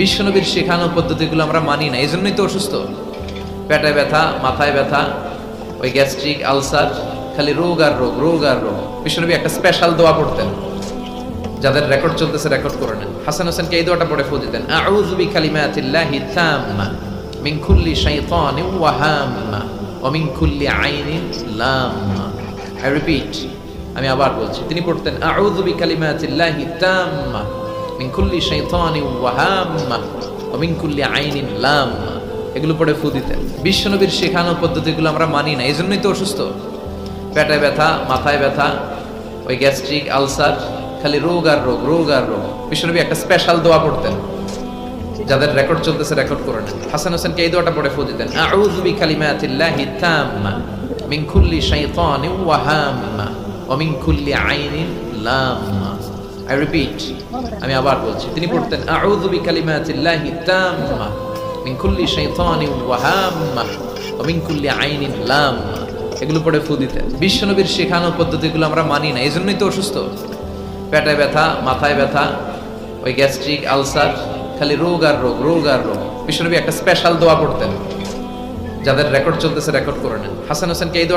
বিশ্বনবীর শেখানো পদ্ধতিগুলো আমরা মানি না, এই জন্যই তো অসুস্থ। পেটে ব্যথা, মাথায় ব্যথা, ওই গ্যাস্ট্রিক আলসার, খালি রোগ আর রোগ, রোগ আর রোগ। বিশ্বনবী একটা স্পেশাল দোয়া পড়তেন, যাদের রেকর্ড চলতেছে রেকর্ড করে নেন। হাসান হোসেনকে এই দোয়াটা পড়ে ফু দিতেন, আউযু বিকালিমাতিল্লাহি তাম্মা মিন কুল্লি শাইতানিন ওয়া হাম্মা ওয়া মিন কুল্লি আইনিন লাম্মা। আই রিপিট, আমি আবার বলছি। তিনি পড়তেন, আউযু বিকালিমাতিল্লাহি তাম্মা মিন কুল্লি শাইতানিন ওয়া হাম্মা ওয়া মিন কুল্লি আইনিন লাম্মা। এগুলো পড়ে ফু দিতেন। বিশ্বনবীর শেখানো পদ্ধতিগুলো আমরা মানি না, এই জন্যই তো অসুস্থ। পেটে ব্যথা, মাথায় ব্যথা, ওই গ্যাস্ট্রিক আলসার, খালি রোগ আর রোগ, রোগ আর রোগ। বিশ্বনবী একটা স্পেশাল দোয়া পড়তেন, যাদের রেকর্ড চলতেছে রেকর্ড করে নেন। হাসান হোসেনকে এই দোয়াটা পড়ে ফু দিতেন, আউযু বিকালিমাতিল্লাহি তাম্মা মিন কুল্লি শাইতানিন ওয়া হাম্মা ওয়া মিন কুল্লি আইনিন লাম্মা। আই রিপিট, আমি আবার বলছি। তিনি পড়তেন, আউযু বিকালিমাতিল্লাহি তাম্মা মিন কুল্লি শাইতানিন ওয়া হাম্মা ওয়া মিন কুল্লি আইনিন লাম্মা। এগুলো পড়ে ফু দিতেন। বিশ্বনবীর শেখানো পদ্ধতিগুলো আমরা মানি না, এই জন্যই তো অসুস্থ। পেটে ব্যথা, মাথায় ব্যথা, ওই গ্যাস্ট্রিক আলসার, খালি রোগ আর রোগ, রোগ আর রোগ। বিশ্বনবী একটা স্পেশাল দোয়া পড়তেন, যাদের রেকর্ড চলতেছে রেকর্ড করে নেন। হাসান হোসেনকে এই